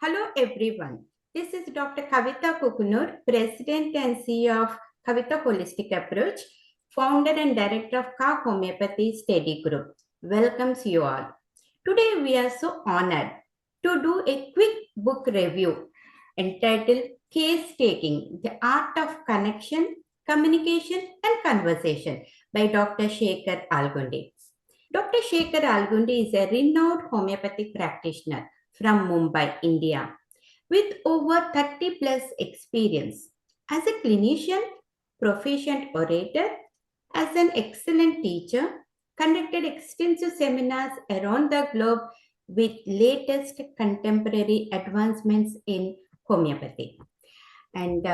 Hello everyone. This is Dr. Kavita Kukunur, President and CEO of Kavita Holistic Approach, founder and director of Ka Homeopathy Study Group. Welcomes you all. Today we are so honored to do a quick book review entitled Case Taking: The Art of Connection, Communication and Conversation by Dr. Shekhar Algundgi. Dr. Shekhar Algundgi is a renowned homeopathic practitioner from Mumbai, India, with over 30 plus experience as a clinician, proficient orator, as an excellent teacher, conducted extensive seminars around the globe with latest contemporary advancements in homeopathy. And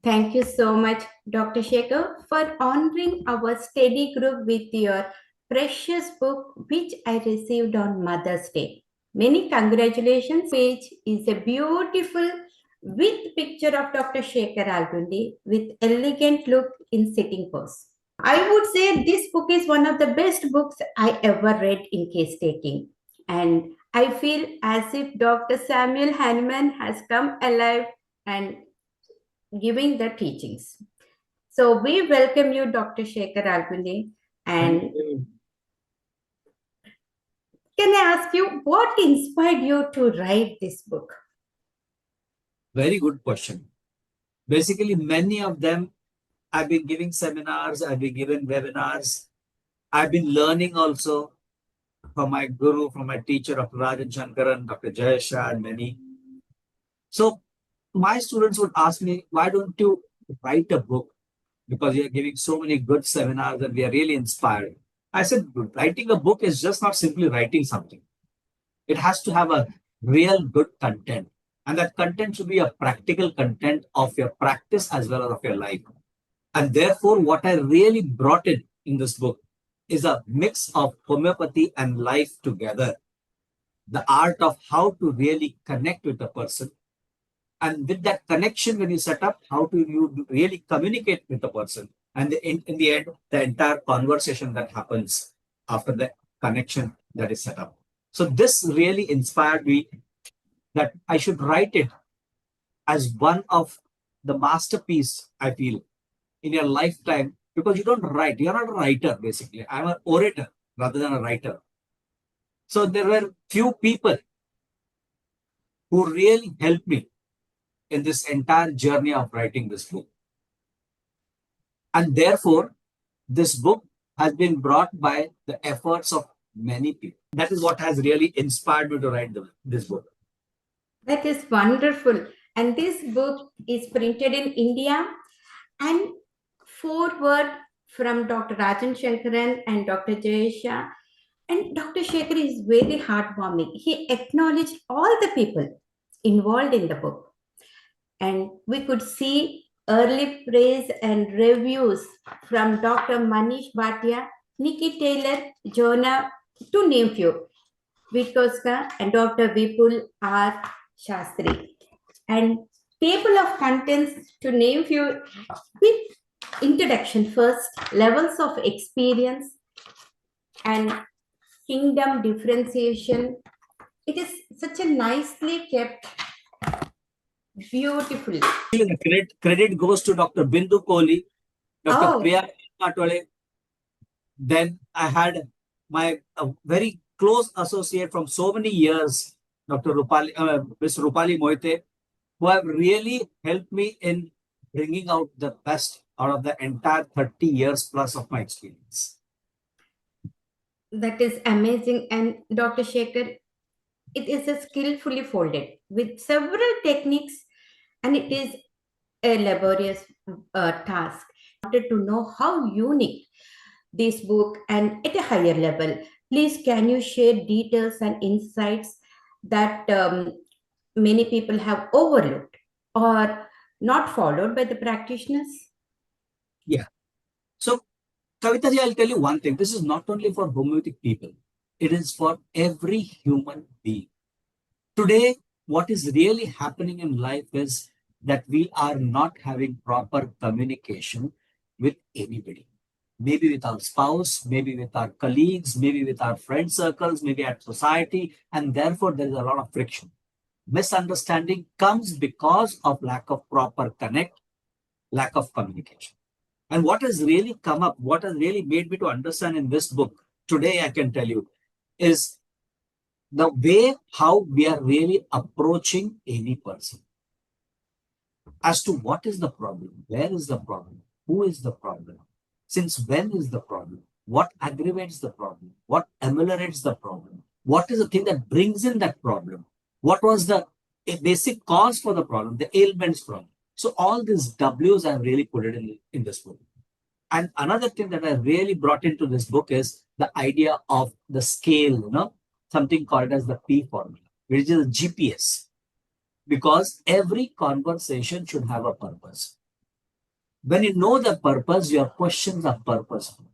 thank you so much, Dr. Shekhar, for honoring our study group with your precious book, which I received on Mother's Day. Many congratulations. Page is a beautiful with picture of Dr. Shekhar Algundgi with elegant look in sitting pose. I would say this book is one of the best books I ever read in case taking. And I feel as if Dr. Samuel Hahnemann has come alive and giving the teachings. So we welcome you, Dr. Shekhar Algundgi. And can I ask you, what inspired you to write this book? Very good question. Basically, many of them, I've been giving seminars, I've been giving webinars, I've been learning also from my guru, from my teacher, Dr. Rajan Shankaran, Dr. KHA, and many. So my students would ask me, why don't you write a book? Because you're giving so many good seminars and we are really inspired. I said, writing a book is just not simply writing something. It has to have a real good content. And that content should be a practical content of your practice as well as of your life. And therefore, what I really brought in this book is a mix of homeopathy and life together. The art of how to really connect with a person. And with that connection, when you set up, how to you really communicate with the person. And in the end, the entire conversation that happens after the connection that is set up. So this really inspired me that I should write it as one of the masterpiece, I feel, in your lifetime, because you don't write. You're not a writer, basically. I'm an orator rather than a writer. So there were few people who really helped me in this entire journey of writing this book. And therefore, this book has been brought by the efforts of many people. That is what has really inspired me to write this book. That is wonderful. And this book is printed in India and forward from Dr. Rajan Shankaran and Dr. Jayesha. And Dr. Shekhar is very heartwarming. He acknowledged all the people involved in the book. And we could see early praise and reviews from Dr. Manish Bhatia, Nikki Taylor, Jonah, to name few, Vitkoska, and Dr. Vipul R. Shastri. And table of contents to name few with introduction first, levels of experience, and kingdom differentiation. It is such a nicely kept, beautifully. The credit goes to Dr. Bindu Kohli, Dr. Priya Katole. Then I had my very close associate from so many years, Dr. Ms. Rupali Moite, who have really helped me in bringing out the best out of the entire 30 years plus of my experience. That is amazing. And Dr. Shekhar, it is a skillfully folded with several techniques, and it is a laborious task. I wanted to know how unique this book and at a higher level. Please, can you share details and insights that many people have overlooked or not followed by the practitioners? Yeah. So, Kavita ji, I'll tell you one thing. This is not only for homeopathic people. It is for every human being. Today, what is really happening in life is that we are not having proper communication with anybody. Maybe with our spouse, maybe with our colleagues, maybe with our friend circles, maybe at society, and therefore there is a lot of friction. misunderstanding comes because of lack of proper connect, lack of communication. And what has really come up, what has really made me to understand in this book today, I can tell you, is the way how we are really approaching any person as to what is the problem, where is the problem, who is the problem, since when is the problem, what aggravates the problem, what ameliorates the problem, what is the thing that brings in that problem, what was the basic cause for the problem, the ailments problem. So all these W's I've really put it in this book. And another thing that I really brought into this book is the idea of the scale, something called as the P formula, which is a GPS, because every conversation should have a purpose. When you know the purpose, your questions are purposeful.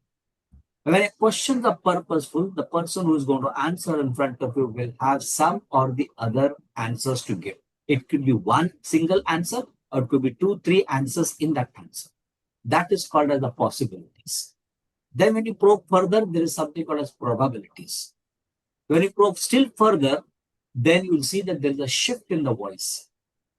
When your questions are purposeful, the person who is going to answer in front of you will have some or the other answers to give. It could be one single answer, or it could be 2-3 answers in that answer. That is called as the possibilities. Then when you probe further, there is something called as probabilities. When you probe still further, then you'll see that there's a shift in the voice.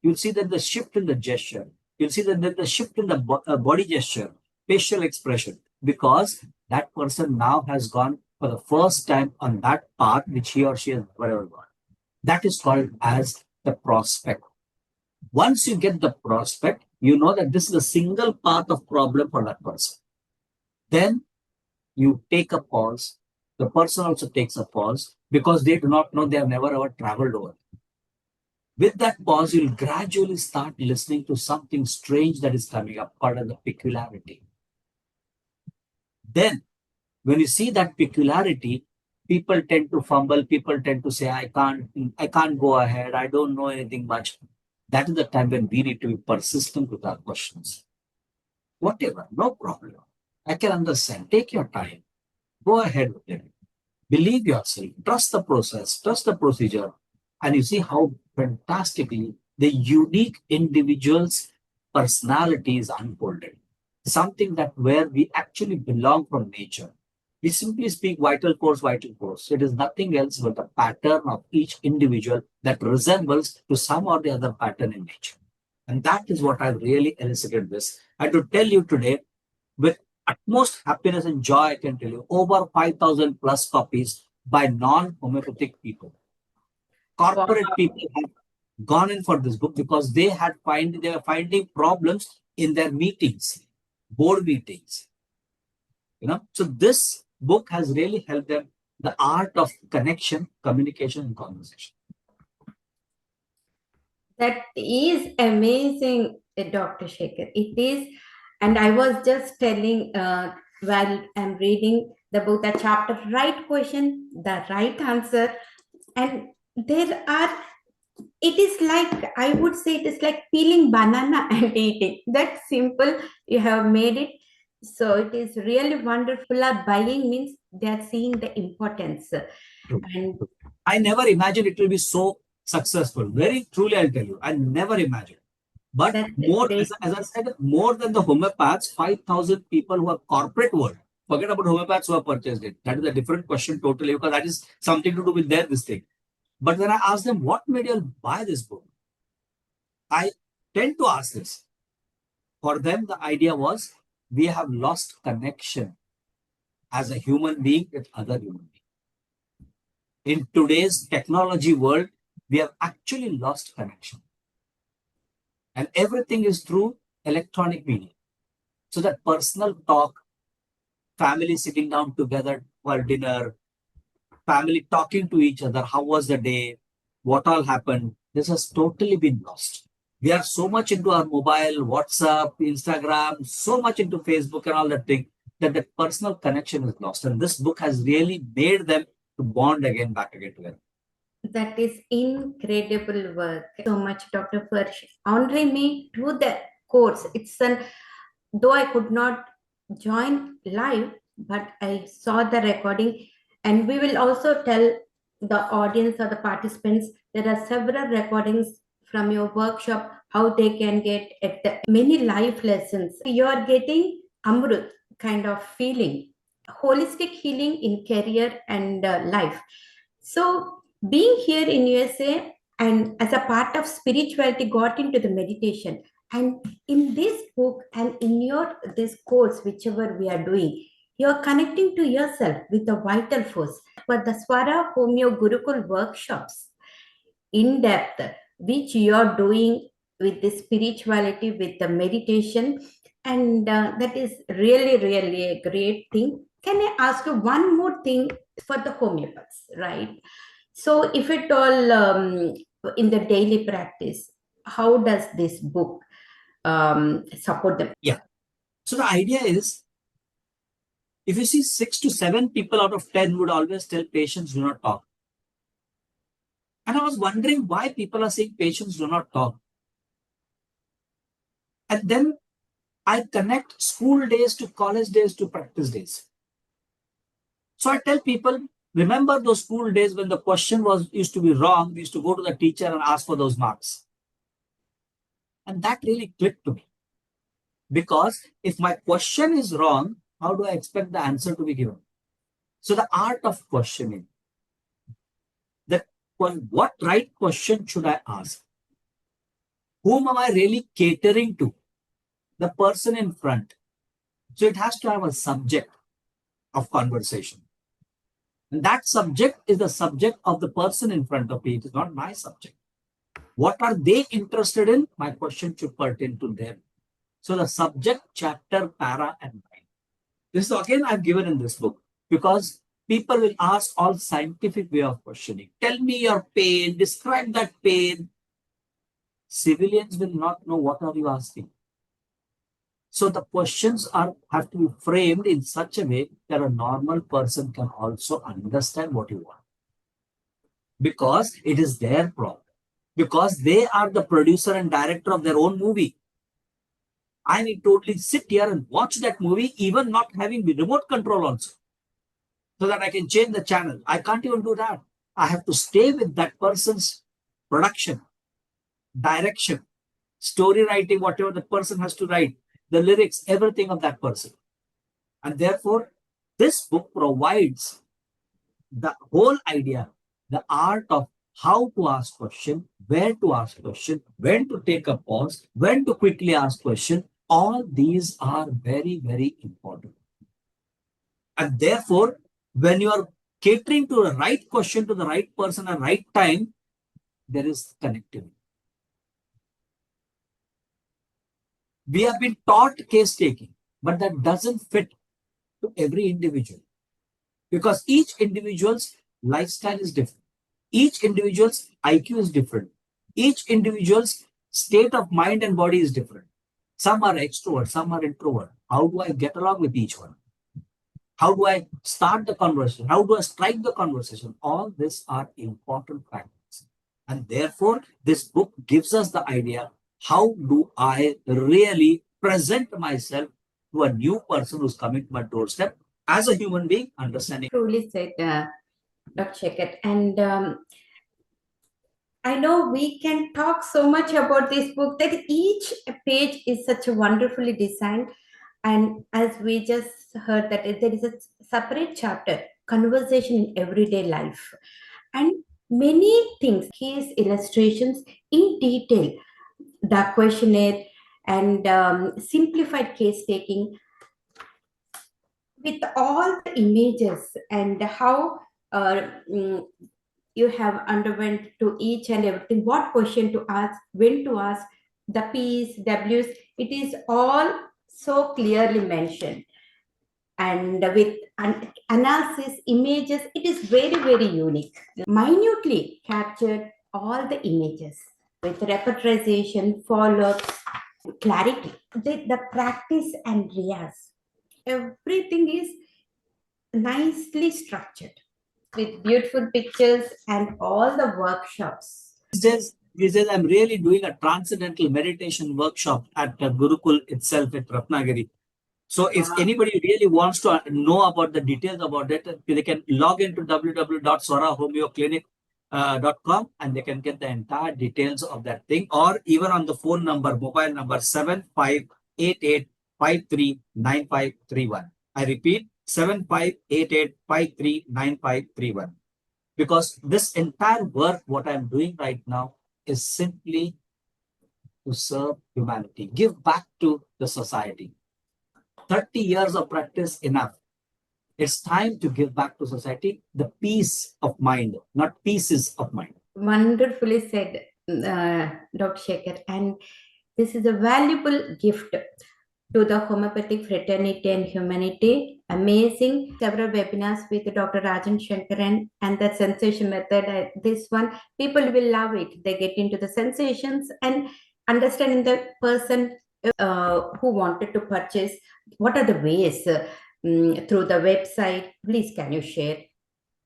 You'll see that the shift in the gesture. You'll see that there's a shift in the body gesture, facial expression, because that person now has gone for the first time on that path which he or she has never ever gone. That is called as the prospect. Once you get the prospect, you know that this is a single path of problem for that person. Then you take a pause. The person also takes a pause because they do not know, they have never ever traveled over. With that pause, you'll gradually start listening to something strange that is coming up, called as the peculiarity. Then, when you see that peculiarity, people tend to fumble, people tend to say, I can't go ahead, I don't know anything much. That is the time when we need to be persistent with our questions. Whatever, no problem. I can understand. Take your time. Go ahead with it. Believe yourself. Trust the process. Trust the procedure. And you see how fantastically the unique individual's personality is unfolded. Something that where we actually belong from nature. We simply speak vital force, vital force. It is nothing else but the pattern of each individual that resembles to some or the other pattern in nature. And that is what I've really elicited this. And to tell you today, with utmost happiness and joy, I can tell you, over 5,000 plus copies by non-homeopathic people. Corporate people have gone in for this book because they were finding problems in their meetings, board meetings. So this book has really helped them, the art of connection, communication, and conversation. That is amazing, Dr. Shekhar. It is, and I was just telling while I'm reading the book, the chapter, right question, the right answer, and there are. It is like, I would say, it is like peeling banana and eating. That simple. You have made it. So it is really wonderful. Buying means they are seeing the importance. And I never imagined it will be so successful. Very truly, I'll tell you, I never imagined. But more, as I said, more than the homeopaths, 5,000 people who are corporate world. Forget about homeopaths who have purchased it. That is a different question totally, because that is something to do with this thing. But when I ask them, what made you buy this book? I tend to ask this. For them, the idea was, we have lost connection as a human being with other human beings. In today's technology world, we have actually lost connection. And everything is through electronic media. So that personal talk, family sitting down together for dinner, family talking to each other, how was the day, what all happened, this has totally been lost. We are so much into our mobile, WhatsApp, Instagram, so much into Facebook and all that thing, that the personal connection is lost. And this book has really made them to bond again, back again together. That is incredible work. So much, Dr. for honoring me through the course. It's though I could not join live, but I saw the recording, and we will also tell the audience or the participants there are several recordings from your workshop, how they can get at the many life lessons. You are getting Amrut kind of feeling, holistic healing in career and life. So being here in USA, and as a part of spirituality got into the meditation. And in this book and in your this course, whichever we are doing, you are connecting to yourself with the vital force. For the Swara Homeo Gurukul workshops, in depth, which you are doing with the spirituality, with the meditation, and that is really, really a great thing. Can I ask you one more thing for the homeopaths, right? So, if at all in the daily practice, how does this book support them? Yeah. So the idea is, if you see 6 to 7 people out of 10 would always tell patients do not talk. And I was wondering why people are saying patients do not talk. And then I connect school days to college days to practice days. So I tell people, remember those school days when the question was used to be wrong, we used to go to the teacher and ask for those marks. And that really clicked to me. Because if my question is wrong, how do I expect the answer to be given? So the art of questioning. What right question should I ask? Whom am I really catering to? The person in front. So it has to have a subject of conversation. And that subject is the subject of the person in front of me. It is not my subject. What are they interested in? My question should pertain to them. So the subject, chapter, para, and mind. This is again I've given in this book because people will ask all scientific way of questioning. Tell me your pain, describe that pain. Civilians will not know what are you asking. So the questions have to be framed in such a way that a normal person can also understand what you want. Because it is their problem. Because they are the producer and director of their own movie. I may totally sit here and watch that movie, even not having the remote control also, so that I can change the channel. I can't even do that. I have to stay with that person's production, direction, story writing, whatever the person has to write, the lyrics, everything of that person. And therefore, this book provides the whole idea, the art of how to ask question, where to ask question, when to take a pause, when to quickly ask question. All these are very, very important. And therefore, when you are catering to the right question to the right person at the right time, there is connectivity. We have been taught case taking, but that doesn't fit to every individual because each individual's lifestyle is different. Each individual's IQ is different. Each individual's state of mind and body is different. Some are extrovert, some are introvert. How do I get along with each one? How do I start the conversation? How do I strike the conversation? All these are important factors. And therefore, this book gives us the idea, how do I really present myself to a new person who's coming to my doorstep as a human being, understanding. Truly said, Dr. Shekhar. And I know we can talk so much about this book that each page is such a wonderfully designed. And as we just heard that there is a separate chapter, conversation in everyday life. And many things, case illustrations in detail, the questionnaire and simplified case taking with all the images and how you have underwent to each and everything, what question to ask, when to ask, the P's, W's, it is all so clearly mentioned. And with analysis, images, it is very, very unique. Minutely captured all the images with repetition, follow-ups, clarity. The practice and rehearse. Everything is nicely structured with beautiful pictures and all the workshops. He says, I'm really doing a transcendental meditation workshop at the Gurukul itself at Ratnagiri. So if anybody really wants to know about the details about it, they can log into www.swarahomeoclinic.com and they can get the entire details of that thing, or even on the phone number, mobile number 7588539531. I repeat, 7588539531. Because this entire work, what I'm doing right now, is simply to serve humanity, give back to the society. 30 years of practice, enough. It's time to give back to society the peace of mind, not pieces of mind. Wonderfully said, Dr. Shekhar. And this is a valuable gift to the homeopathic fraternity and humanity. Amazing. Several webinars with Dr. Rajan Shankaran and the sensation method. This one, people will love it. They get into the sensations and understanding the person who wanted to purchase. What are the ways through the website? Please, can you share?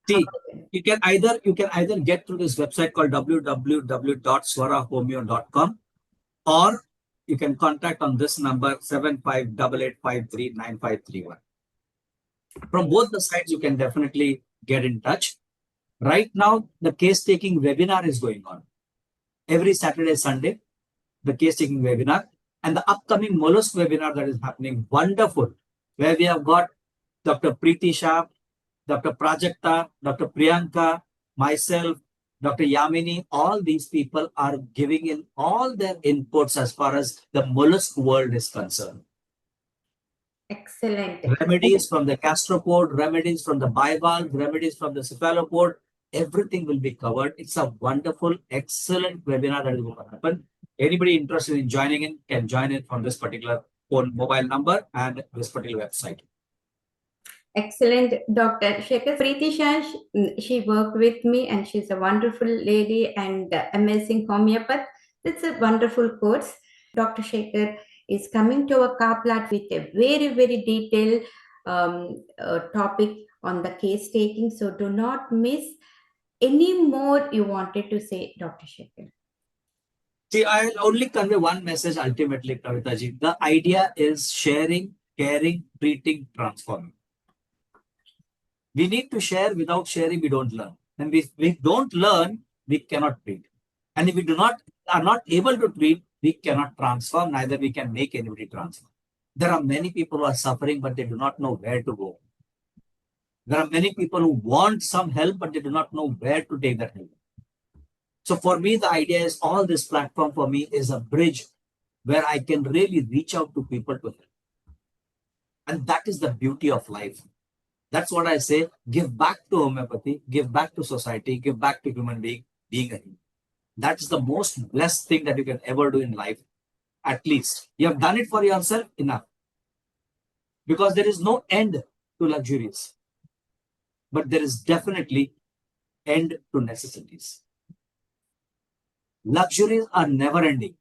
See, you can either get through this website called www.swarahomeo.com, or you can contact on this number 7588539531. From both the sides, you can definitely get in touch. Right now, the case taking webinar is going on every Saturday, Sunday. The case taking webinar and the upcoming mollusk webinar that is happening, wonderful, where we have got Dr. Preeti Shah, Dr. Prajakta, Dr. Priyanka, myself, Dr. Yamini. All these people are giving in all their inputs as far as the mollusk world is concerned. Excellent. Remedies from the gastropod, remedies from the bivalve, remedies from the cephalopod, everything will be covered. It's a wonderful, excellent webinar that is going to happen. Anybody interested in joining in can join in from this particular phone mobile number and this particular website. Excellent, Dr. Shekhar. Preeti Shah, she worked with me and she's a wonderful lady and amazing homeopath. It's a wonderful course. Dr. Shekhar is coming to our Kaplat with a very, very detailed topic on the case taking. So do not miss. Any more you wanted to say, Dr. Shekhar? See, I'll only convey one message ultimately, Kavitaji. The idea is sharing, caring, treating, transforming. We need to share. Without sharing, we don't learn. And we don't learn, we cannot treat. And if we are not able to treat, we cannot transform, neither we can make anybody transform. There are many people who are suffering, but they do not know where to go. There are many people who want some help, but they do not know where to take that help. So for me, the idea is all this platform for me is a bridge where I can really reach out to people to help. And that is the beauty of life. That's what I say, give back to homeopathy, give back to society, give back to human being a human. That's the most blessed thing that you can ever do in life. At least you have done it for yourself, enough. Because there is no end to luxuries. But there is definitely end to necessities. Luxuries are never ending.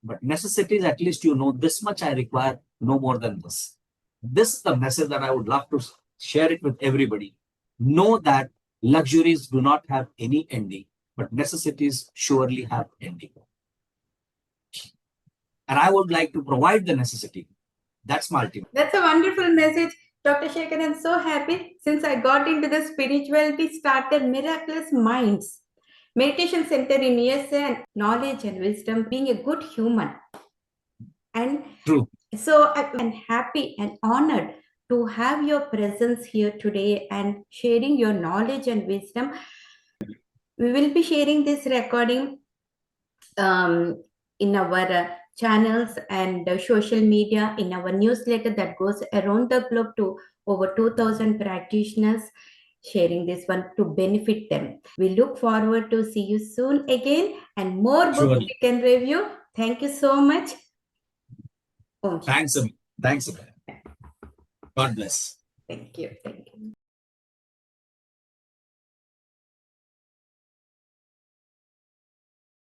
But necessities, at least you know this much I require, no more than this. This is the message that I would love to share it with everybody. Know that luxuries do not have any ending, but necessities surely have ending. And I would like to provide the necessity. That's my ultimate. That's a wonderful message, Dr. Shekhar. I'm so happy since I got into the spirituality, started Miraculous Minds meditation center in USA, and knowledge and wisdom, being a good human. And true. So I'm happy and honored to have your presence here today and sharing your knowledge and wisdom. We will be sharing this recording in our channels and social media, in our newsletter that goes around the globe to over 2,000 practitioners, sharing this one to benefit them. We look forward to see you soon again and more books we can review. Thank you so much. Thanks, Ami. Thanks, Ami. God bless. Thank you.